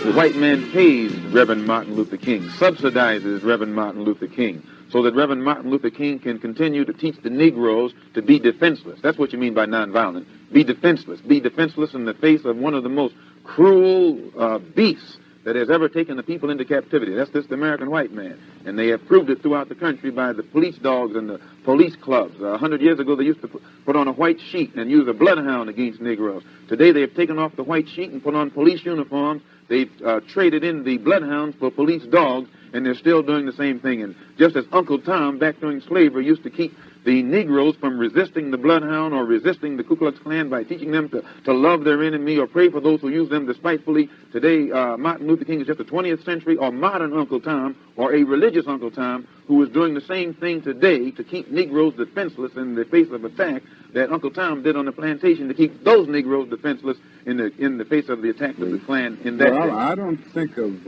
The white man pays Reverend Martin Luther King, subsidizes Reverend Martin Luther King, so that Reverend Martin Luther King can continue to teach the Negroes to be defenseless. That's what you mean by nonviolent. Be defenseless. Be defenseless in the face of one of the most cruel beasts that has ever taken the people into captivity. That's this American white man. And they have proved it throughout the country by the police dogs and the police clubs. 100 years ago, they used to put on a white sheet and use a bloodhound against Negroes. Today, they have taken off the white sheet and put on police uniforms. They've traded in the bloodhounds for police dogs, and they're still doing the same thing. And just as Uncle Tom, back during slavery, used to keep the Negroes from resisting the bloodhound or resisting the Ku Klux Klan by teaching them to love their enemy or pray for those who use them despitefully. Today, Martin Luther King is just a 20th century or modern Uncle Tom or a religious Uncle Tom who is doing the same thing today to keep Negroes defenseless in the face of attack that Uncle Tom did on the plantation to keep those Negroes defenseless in the face of the attack of the Klan in that day. I don't think of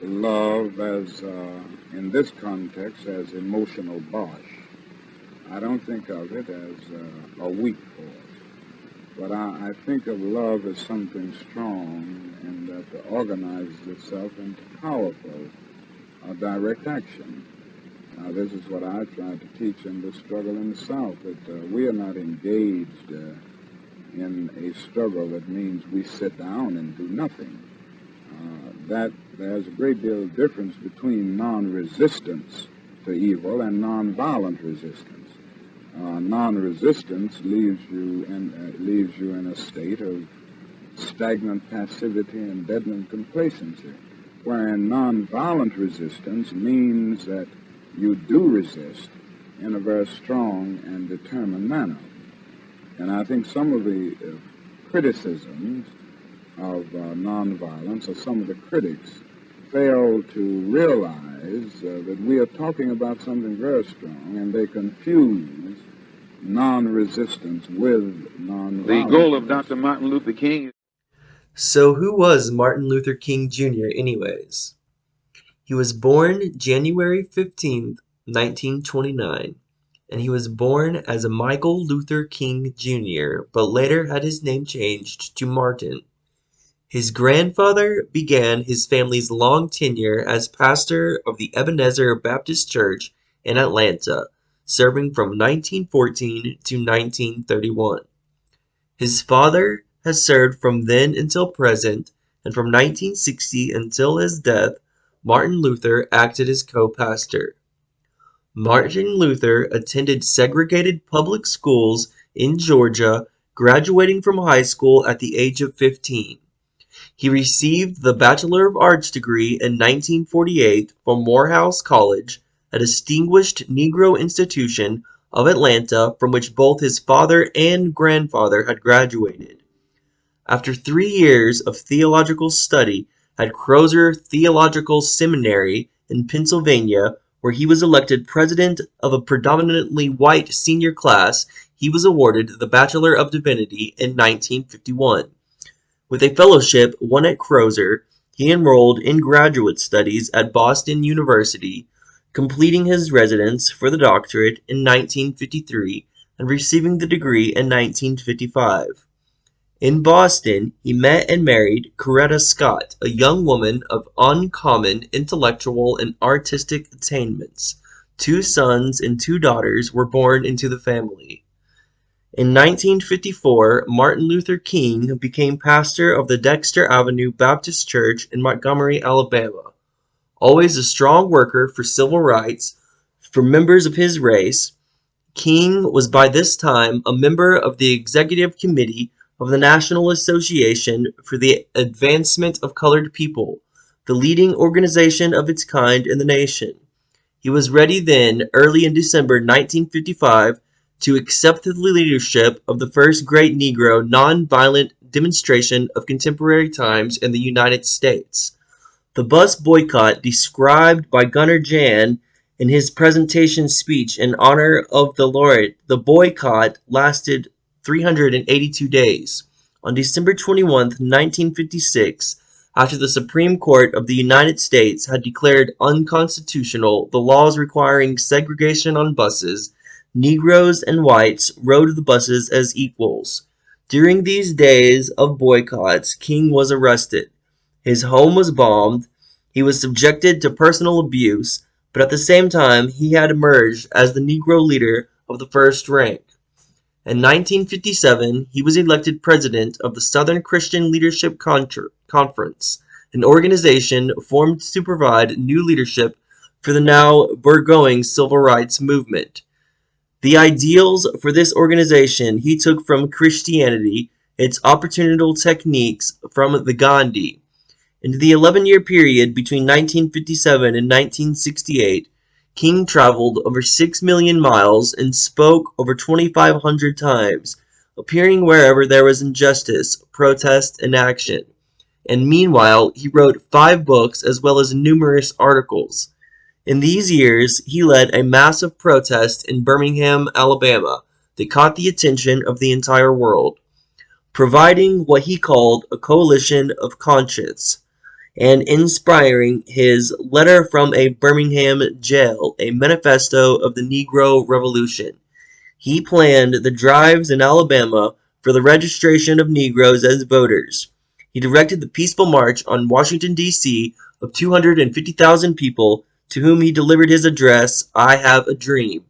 love as, in this context, as emotional bosh. I don't think of it as a weak force. But I think of love as something strong and that organizes itself into powerful direct action. Now, this is what I tried to teach in the struggle in the South, that we are not engaged in a struggle that means we sit down and do nothing. That there's a great deal of difference between non-resistance to evil and non-violent resistance. Non-resistance leaves you in a state of stagnant passivity and deadened complacency, wherein non-violent resistance means that you do resist in a very strong and determined manner. And I think some of the criticisms of nonviolence, or some of the critics, fail to realize that we are talking about something very strong, and they confuse non-resistance with nonviolence. The goal of Dr. Martin Luther King. So who was Martin Luther King Jr. anyways? He was born January 15th, 1929, and he was born as a Michael Luther King Jr., but later had his name changed to Martin. His grandfather began his family's long tenure as pastor of the Ebenezer Baptist Church in Atlanta, serving from 1914 to 1931. His father has served from then until present, and from 1960 until his death, Martin Luther acted as co-pastor. Martin Luther attended segregated public schools in Georgia, graduating from high school at the age of 15. He received the Bachelor of Arts degree in 1948 from Morehouse College, a distinguished Negro institution of Atlanta from which both his father and grandfather had graduated. After 3 years of theological study at Crozer Theological Seminary in Pennsylvania, where he was elected president of a predominantly white senior class, he was awarded the Bachelor of Divinity in 1951. With a fellowship won at Crozer, he enrolled in graduate studies at Boston University, completing his residence for the doctorate in 1953 and receiving the degree in 1955. In Boston, he met and married Coretta Scott, a young woman of uncommon intellectual and artistic attainments. 2 sons and 2 daughters were born into the family. In 1954, Martin Luther King became pastor of the Dexter Avenue Baptist Church in Montgomery, Alabama. Always a strong worker for civil rights for members of his race, King was by this time a member of the Executive Committee of the National Association for the Advancement of Colored People, the leading organization of its kind in the nation. He was ready then, early in December 1955, to accept the leadership of the first great Negro nonviolent demonstration of contemporary times in the United States. The bus boycott described by Gunnar Jan in his presentation speech in honor of the laureate, the boycott lasted 382 days. On December 21, 1956, after the Supreme Court of the United States had declared unconstitutional the laws requiring segregation on buses, Negroes and whites rode the buses as equals. During these days of boycotts, King was arrested. His home was bombed, he was subjected to personal abuse, but at the same time he had emerged as the Negro leader of the first rank. In 1957, he was elected president of the Southern Christian Leadership Conference, an organization formed to provide new leadership for the now burgeoning civil rights movement. The ideals for this organization he took from Christianity, its opportunital techniques from the Gandhi. In the 11-year period between 1957 and 1968, King traveled over 6 million miles and spoke over 2,500 times, appearing wherever there was injustice, protest, and action. And meanwhile, he wrote 5 books as well as numerous articles. In these years, he led a massive protest in Birmingham, Alabama, that caught the attention of the entire world, providing what he called a coalition of conscience, and inspiring his Letter from a Birmingham Jail, a manifesto of the Negro Revolution. He planned the drives in Alabama for the registration of Negroes as voters. He directed the peaceful march on Washington, D.C. of 250,000 people, to whom he delivered his address, I Have a Dream.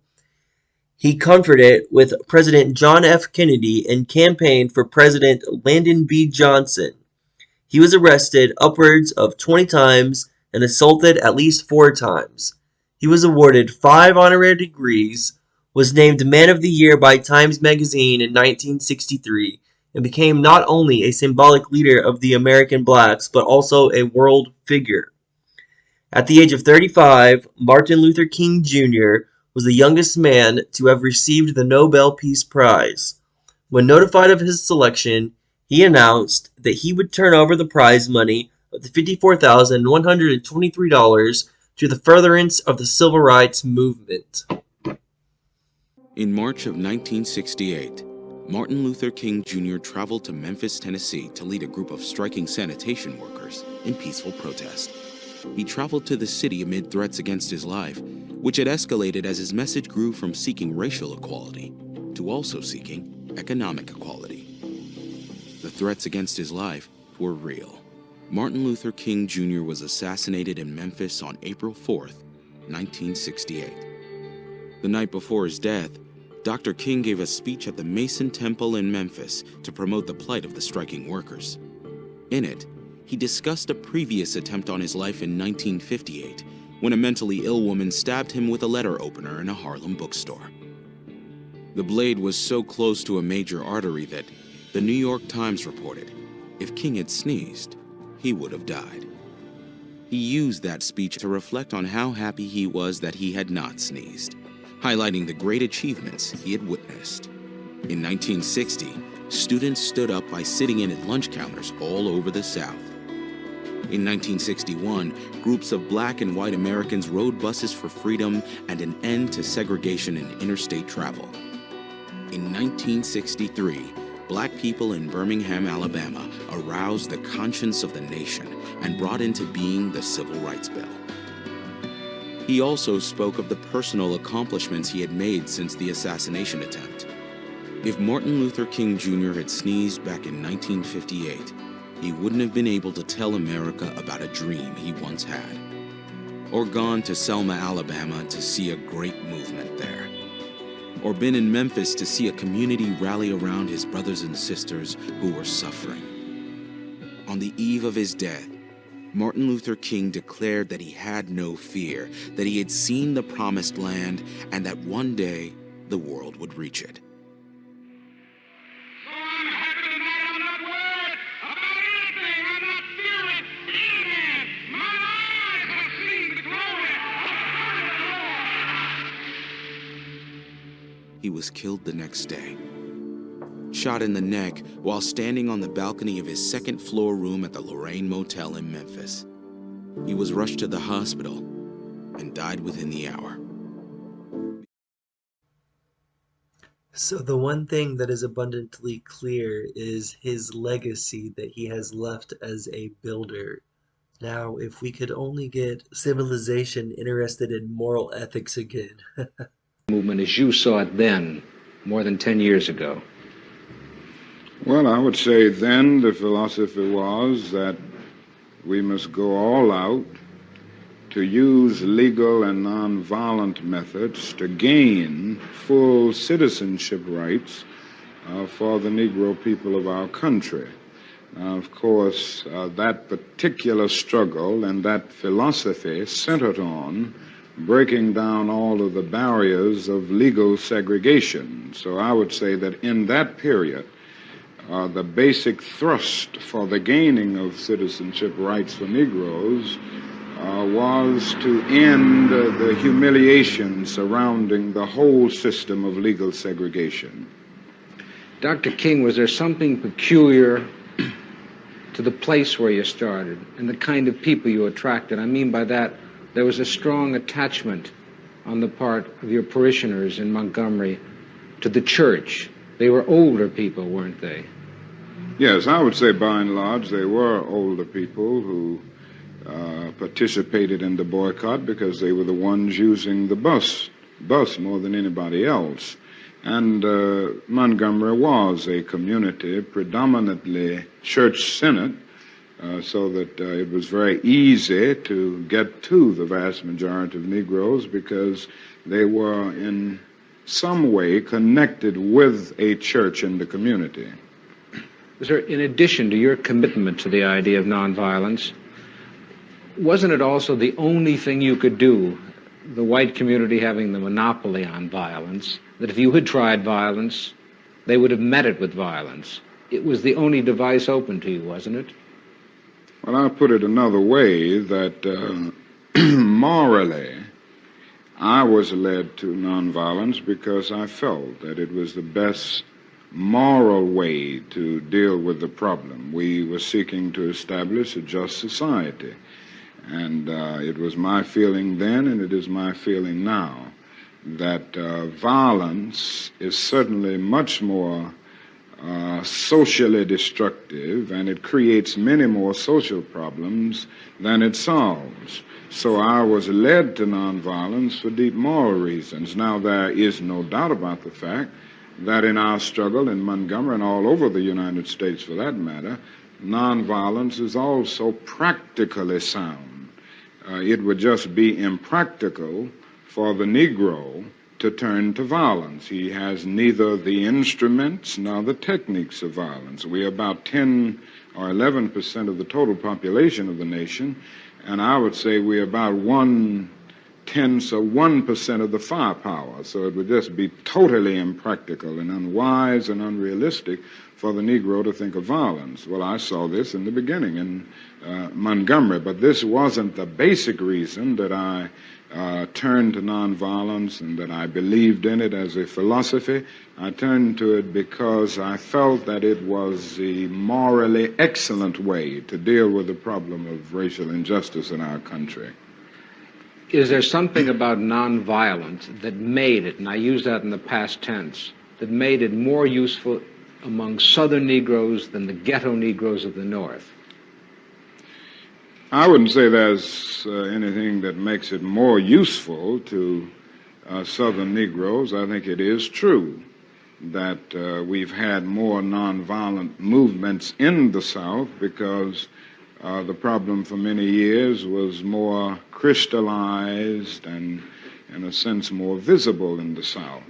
He conferred with President John F. Kennedy and campaigned for President Lyndon B. Johnson. He was arrested upwards of 20 times and assaulted at least 4 times. He was awarded 5 honorary degrees, was named Man of the Year by Times Magazine in 1963, and became not only a symbolic leader of the American blacks, but also a world figure. At the age of 35, Martin Luther King Jr. was the youngest man to have received the Nobel Peace Prize. When notified of his selection, he announced that he would turn over the prize money of the $54,123 to the furtherance of the civil rights movement. In March of 1968, Martin Luther King Jr. traveled to Memphis, Tennessee to lead a group of striking sanitation workers in peaceful protest. He traveled to the city amid threats against his life, which had escalated as his message grew from seeking racial equality to also seeking economic equality. The threats against his life were real. Martin Luther King Jr. was assassinated in Memphis on April 4th, 1968. The night before his death, Dr. King gave a speech at the Mason Temple in Memphis to promote the plight of the striking workers. In it, he discussed a previous attempt on his life in 1958, when a mentally ill woman stabbed him with a letter opener in a Harlem bookstore. The blade was so close to a major artery that the New York Times reported, if King had sneezed, he would have died. He used that speech to reflect on how happy he was that he had not sneezed, highlighting the great achievements he had witnessed. In 1960, students stood up by sitting in at lunch counters all over the South. In 1961, groups of black and white Americans rode buses for freedom and an end to segregation in interstate travel. In 1963, black people in Birmingham, Alabama aroused the conscience of the nation and brought into being the Civil Rights Bill. He also spoke of the personal accomplishments he had made since the assassination attempt. If Martin Luther King Jr. had sneezed back in 1958, he wouldn't have been able to tell America about a dream he once had, or gone to Selma, Alabama to see a great movement there, or been in Memphis to see a community rally around his brothers and sisters who were suffering. On the eve of his death, Martin Luther King declared that he had no fear, that he had seen the promised land, and that one day the world would reach it. He was killed the next day, shot in the neck while standing on the balcony of his second-floor room at the Lorraine Motel in Memphis. He was rushed to the hospital and died within the hour. So the one thing that is abundantly clear is his legacy that he has left as a builder. Now, if we could only get civilization interested in moral ethics again. Movement as you saw it then, more than 10 years ago? Well, I would say then the philosophy was that we must go all out to use legal and nonviolent methods to gain full citizenship rights for the Negro people of our country. Of course, that particular struggle and that philosophy centered on breaking down all of the barriers of legal segregation. So I would say that in that period, the basic thrust for the gaining of citizenship rights for Negroes was to end the humiliation surrounding the whole system of legal segregation. Dr. King, was there something peculiar to the place where you started and the kind of people you attracted? I mean by that, there was a strong attachment on the part of your parishioners in Montgomery to the church. They were older people, weren't they? Yes, I would say by and large they were older people who participated in the boycott because they were the ones using the bus more than anybody else. And Montgomery was a community predominantly church-centered, so that it was very easy to get to the vast majority of Negroes because they were in some way connected with a church in the community. Sir, in addition to your commitment to the idea of nonviolence, wasn't it also the only thing you could do, the white community having the monopoly on violence, that if you had tried violence, they would have met it with violence? It was the only device open to you, wasn't it? Well, I'll put it another way, that morally, I was led to nonviolence because I felt that it was the best moral way to deal with the problem. We were seeking to establish a just society. And it was my feeling then, and it is my feeling now, that violence is certainly much more socially destructive, and it creates many more social problems than it solves. So I was led to nonviolence for deep moral reasons. Now, there is no doubt about the fact that in our struggle in Montgomery and all over the United States for that matter, nonviolence is also practically sound. It would just be impractical for the Negro to turn to violence. He has neither the instruments nor the techniques of violence. We are about 10 or 11% of the total population of the nation, and I would say we're about 1/10 of the firepower. So it would just be totally impractical and unwise and unrealistic for the Negro to think of violence. Well, I saw this in the beginning in Montgomery, but this wasn't the basic reason that I turned to nonviolence and that I believed in it as a philosophy. I turned to it because I felt that it was the morally excellent way to deal with the problem of racial injustice in our country. Is there something about nonviolence that made it, and I use that in the past tense, that made it more useful among Southern Negroes than the ghetto Negroes of the North? I wouldn't say there's anything that makes it more useful to Southern Negroes. I think it is true that we've had more nonviolent movements in the South because the problem for many years was more crystallized and, in a sense, more visible in the South.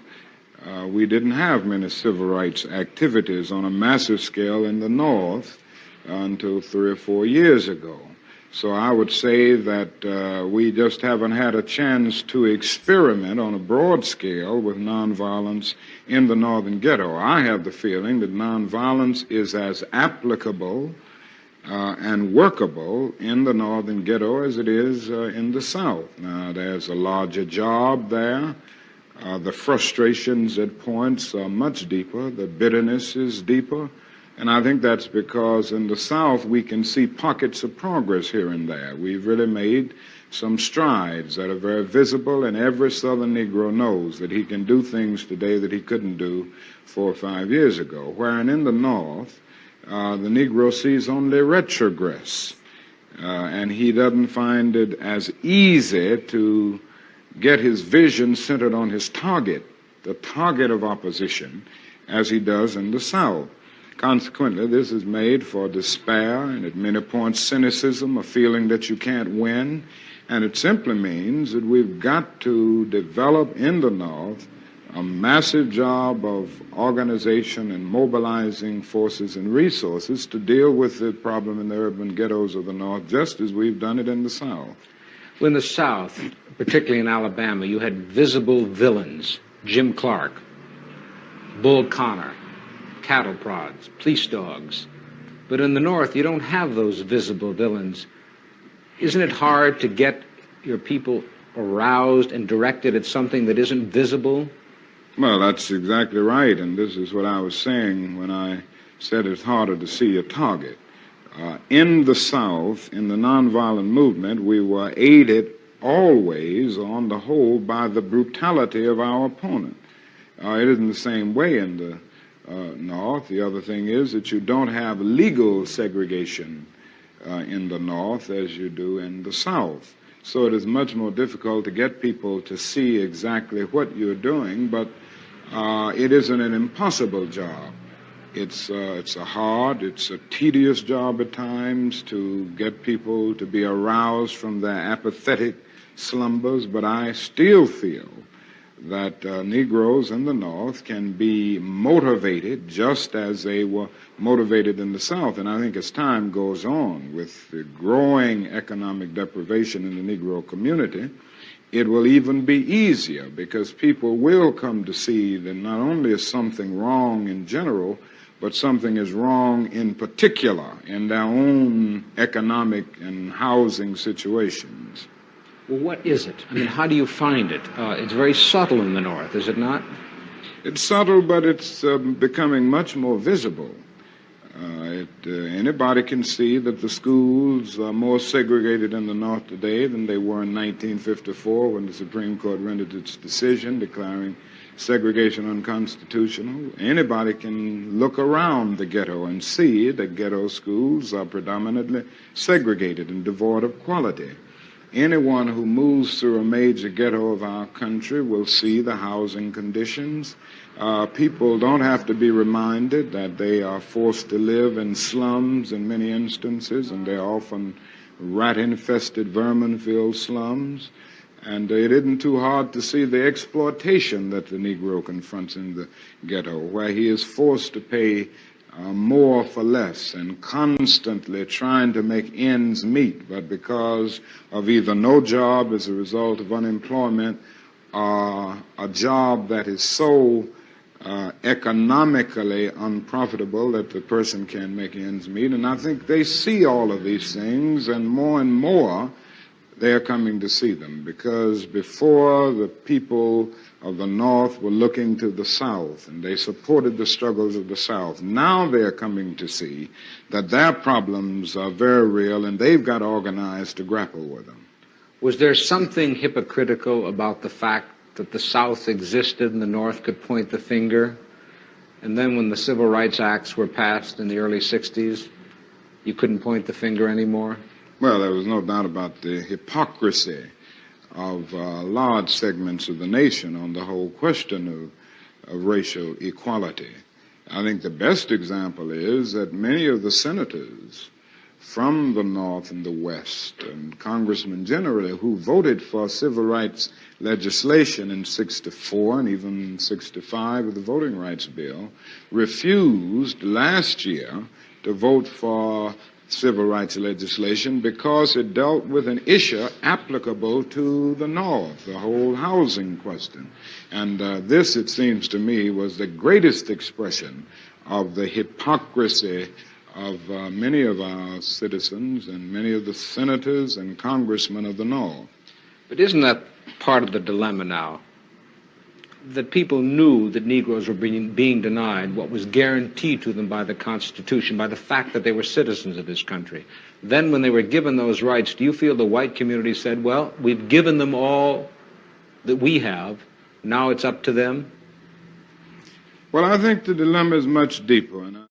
We didn't have many civil rights activities on a massive scale in the North until 3 or 4 years ago. So I would say that we just haven't had a chance to experiment on a broad scale with nonviolence in the Northern ghetto. I have the feeling that nonviolence is as applicable and workable in the Northern ghetto as it is in the South. Now, there's a larger job there. The frustrations at points are much deeper. The bitterness is deeper. And I think that's because in the South we can see pockets of progress here and there. We've really made some strides that are very visible, and every Southern Negro knows that he can do things today that he couldn't do 4 or 5 years ago. Wherein in the North, the Negro sees only retrogress, and he doesn't find it as easy to get his vision centered on his target, the target of opposition, as he does in the South. Consequently, this is made for despair and at many points cynicism, a feeling that you can't win. And it simply means that we've got to develop in the North a massive job of organization and mobilizing forces and resources to deal with the problem in the urban ghettos of the North, just as we've done it in the South. Well, in the South, particularly in Alabama, you had visible villains: Jim Clark, Bull Connor, cattle prods, police dogs. But in the North, you don't have those visible villains. Isn't it hard to get your people aroused and directed at something that isn't visible? Well, that's exactly right, and this is what I was saying when I said it's harder to see a target. In the South, in the nonviolent movement, we were aided always, on the whole, by the brutality of our opponent. It isn't the same way in the North. The other thing is that you don't have legal segregation in the North as you do in the South. So it is much more difficult to get people to see exactly what you're doing, but it isn't an impossible job. It's a hard, it's a tedious job at times to get people to be aroused from their apathetic slumbers, but I still feel that Negroes in the North can be motivated just as they were motivated in the South. And I think as time goes on with the growing economic deprivation in the Negro community, it will even be easier because people will come to see that not only is something wrong in general, but something is wrong in particular in their own economic and housing situations. Well, what is it? I mean, how do you find it? It's very subtle in the North, is it not? It's subtle, but it's becoming much more visible. Anybody can see that the schools are more segregated in the North today than they were in 1954 when the Supreme Court rendered its decision declaring segregation unconstitutional. Anybody can look around the ghetto and see that ghetto schools are predominantly segregated and devoid of quality. Anyone who moves through a major ghetto of our country will see the housing conditions. People don't have to be reminded that they are forced to live in slums in many instances, and they're often rat-infested, vermin-filled slums. And it isn't too hard to see the exploitation that the Negro confronts in the ghetto, where he is forced to pay more for less and constantly trying to make ends meet, but because of either no job as a result of unemployment or a job that is so economically unprofitable that the person can't make ends meet. And I think they see all of these things, and more they are coming to see them, because before the people of the North were looking to the South and they supported the struggles of the South. Now they are coming to see that their problems are very real and they've got organized to grapple with them. Was there something hypocritical about the fact that the South existed and the North could point the finger? And then when the Civil Rights Acts were passed in the early 60s, you couldn't point the finger anymore? Well, there was no doubt about the hypocrisy of large segments of the nation on the whole question of racial equality. I think the best example is that many of the senators from the North and the West, and congressmen generally, who voted for civil rights legislation in 64 and even 65 of the Voting Rights Bill, refused last year to vote for civil rights legislation because it dealt with an issue applicable to the North, the whole housing question. And this, it seems to me, was the greatest expression of the hypocrisy of many of our citizens and many of the senators and congressmen of the North. But isn't that part of the dilemma now? That people knew that Negroes were being denied what was guaranteed to them by the Constitution, by the fact that they were citizens of this country. Then when they were given those rights, do you feel the white community said, well, we've given them all that we have, now it's up to them? Well, I think the dilemma is much deeper.